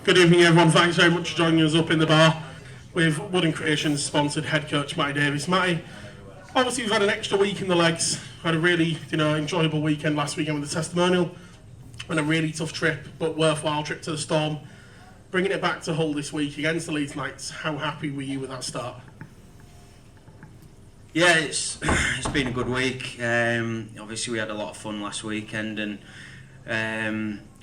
Good evening, everyone. Thanks very much for joining us up in the bar with Wooden Creations sponsored head coach Matty Davies. Matty, obviously we've had an extra week in the legs. Had a really, enjoyable weekend last weekend with the testimonial, and a really tough trip, but worthwhile trip to the Storm. Bringing it back to Hull this week against the Leeds Knights. How happy were you with that start? Yeah, it's been a good week. Obviously we had a lot of fun last weekend,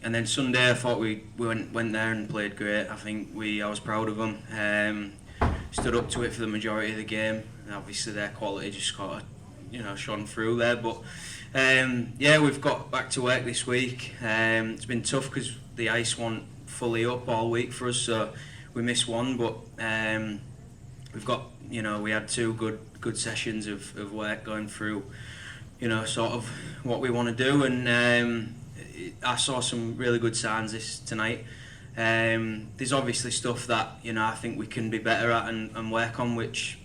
and then Sunday I thought we went there and played great. I think I was proud of them. Stood up to it for the majority of the game. And obviously their quality just got shone through there. But we've got back to work this week. It's been tough because the ice wasn't fully up all week for us, so we missed one. But we've got we had two good sessions of work going through sort of what we want to do, and I saw some really good signs tonight. There's obviously stuff that I think we can be better at and work on, which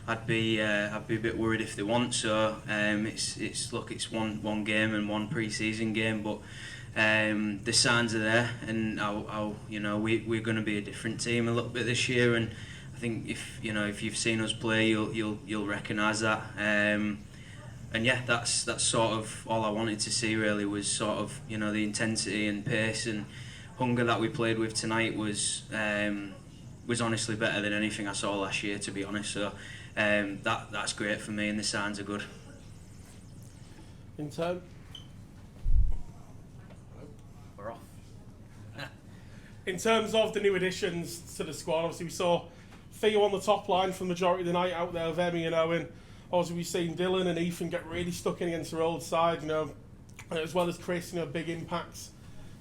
I'd be a bit worried if they want. So it's one game and one pre-season game, but the signs are there, and we're going to be a different team a little bit this year. And I think if you've seen us play, you'll recognise that. And yeah, that's sort of all I wanted to see really, was sort of the intensity and pace and hunger that we played with tonight was honestly better than anything I saw last year, to be honest. So that's great for me, and the signs are good. In turn, we're off. in terms of the new additions to the squad, obviously we saw Theo on the top line for the majority of the night out there with Emmy and Owen. Obviously we've seen Dylan and Ethan get really stuck in against their old side, as well as Chris, big impacts.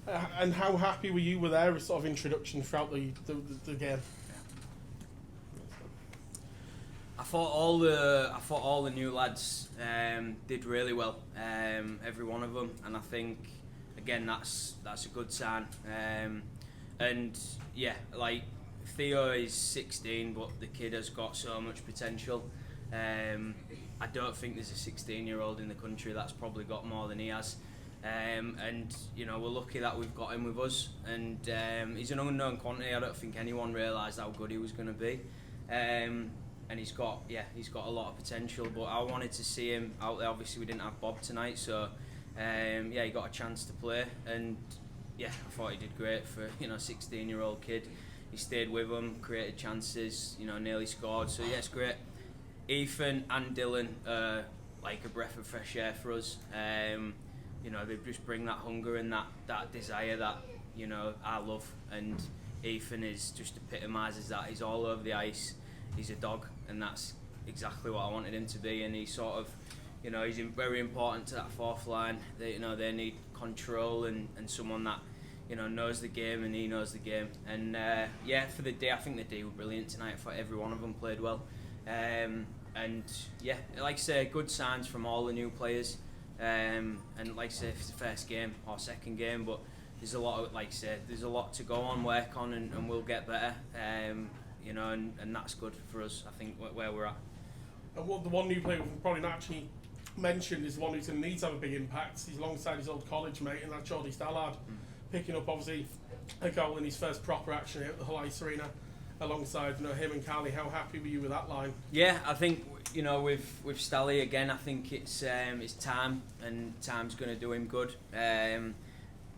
And how happy were you with their sort of introduction throughout the game? I thought all the new lads did really well, every one of them, and I think again that's a good sign. And yeah, like Theo is 16, but the kid has got so much potential. I don't think there's a 16-year-old in the country that's probably got more than he has. And we're lucky that we've got him with us. And he's an unknown quantity. I don't think anyone realised how good he was going to be. And he's got a lot of potential. But I wanted to see him out there. Obviously, we didn't have Bob tonight, so he got a chance to play. And I thought he did great for a 16-year-old kid. He stayed with them, created chances, nearly scored. So it's great. Ethan and Dylan are like a breath of fresh air for us. They just bring that hunger and that desire that I love. And Ethan just epitomises that. He's all over the ice. He's a dog, and that's exactly what I wanted him to be. And he sort of, he's very important to that fourth line. They need control and someone that knows the game, and he knows the game. And for the day, I think the day were brilliant tonight. I thought every one of them played well. And like I say, good signs from all the new players. And like I say, if it's the first game or second game, but there's a lot of, there's a lot to go on, work on, and we'll get better. And that's good for us, I think, where we're at. And the one new player we've probably not actually mentioned is the one who's going to need to have a big impact. He's alongside his old college mate, and that's Jordy Stallard, picking up obviously a goal in his first proper action at the Hull Ice Arena, alongside him and Carly. How happy were you with that line? Yeah, I think with Stally again, I think it's time, and time's going to do him good. And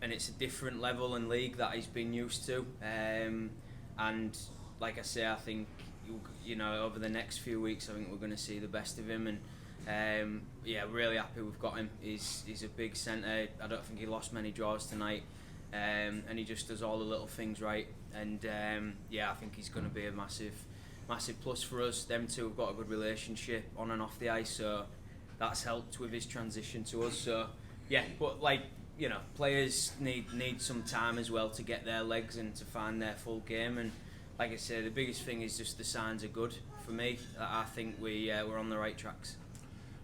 it's a different level and league that he's been used to. And like I say, I think over the next few weeks, I think we're going to see the best of him. And really happy we've got him. He's a big centre. I don't think he lost many draws tonight. And he just does all the little things right. And I think he's going to be a massive plus for us. Them two have got a good relationship on and off the ice, so that's helped with his transition to us. So but players need some time as well to get their legs and to find their full game. And like I say, the biggest thing is just the signs are good for me. I think we're on the right tracks.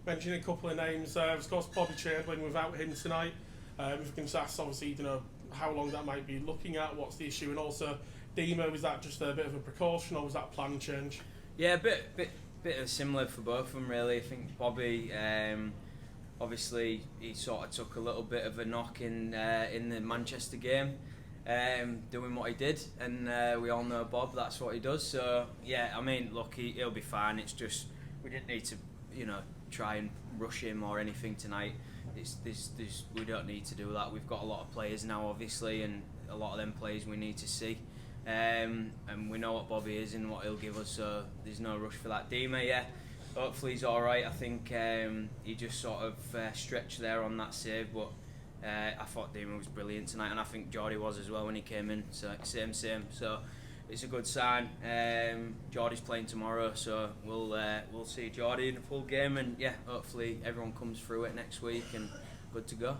Mentioning a couple of names, of course Bobby Chamberlain without him tonight. If you can just ask, obviously, how long that might be looking at, what's the issue, and also Demo, was that just a bit of a precaution or was that plan change? Yeah, a bit of similar for both of them really. I think Bobby, obviously he sort of took a little bit of a knock in the Manchester game, doing what he did, and we all know Bob, that's what he does. So yeah, I mean, look, he'll be fine. It's just we didn't need to, try and rush him or anything tonight. We don't need to do that. We've got a lot of players now, obviously, and a lot of them players we need to see. And we know what Bobby is and what he'll give us, so there's no rush for that. Dima, yeah, hopefully he's alright. I think he just sort of stretched there on that save, but I thought Dima was brilliant tonight, and I think Geordie was as well when he came in, so same. So it's a good sign. Geordie's playing tomorrow, so we'll see Geordie in a full game, and yeah, hopefully everyone comes through it next week and good to go.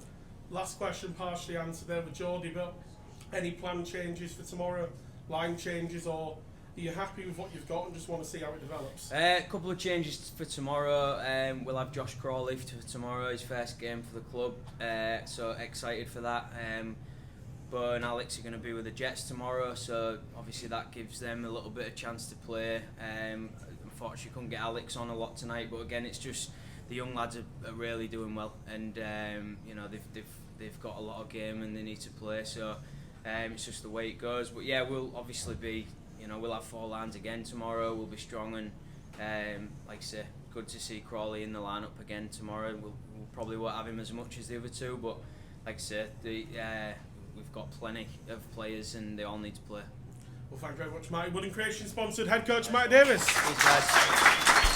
Last question, partially answered there with Geordie, but any plan changes for tomorrow? Line changes, or are you happy with what you've got and just want to see how it develops? A couple of changes for tomorrow. We'll have Josh Crawley for tomorrow, his first game for the club, so excited for that. Bo and Alex are going to be with the Jets tomorrow, so obviously that gives them a little bit of chance to play. Unfortunately couldn't get Alex on a lot tonight, but again, it's just the young lads are really doing well, and they've got a lot of game and they need to play, so it's just the way it goes. But yeah, we'll obviously be, we'll have 4 lines again tomorrow. We'll be strong, and like I say, good to see Crawley in the lineup again tomorrow. We'll probably won't have him as much as the other two, but like I say, we've got plenty of players and they all need to play. Well, thank you very much, Matty. Wooden Creation sponsored head coach Matty Davies. Thanks, guys.